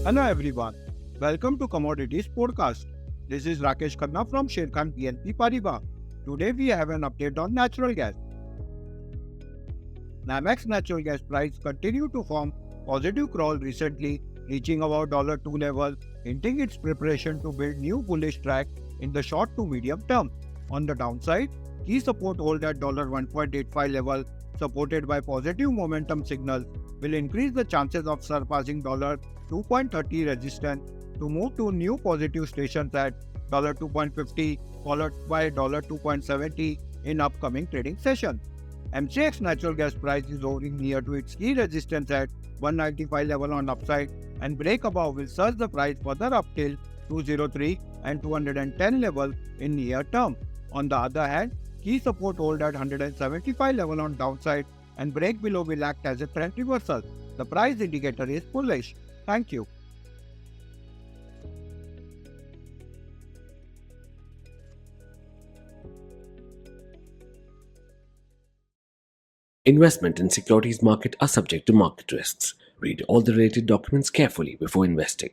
Hello everyone, welcome to Commodities Podcast. This is Rakesh Khanna from Sharekhan BNP Paribas. Today we have an update on natural gas. NYMEX natural gas price continued to form positive crawl recently, reaching about $2 level, hinting its preparation to build new bullish track in the short to medium term. On the downside, key support hold at $1.85 level, supported by positive momentum signals, will increase the chances of surpassing $2.30 resistance to move to new positive stations at $2.50 followed by $2.70 in upcoming trading session. MCX natural gas price is hovering near to its key resistance at 195 level on upside, and break above will surge the price further up till 203 and 210 level in near term. On the other hand, key support hold at 175 level on downside, and break below will act as a trend reversal. The price indicator is bullish. Thank you. Investment in securities market are subject to market risks. Read all the related documents carefully before investing.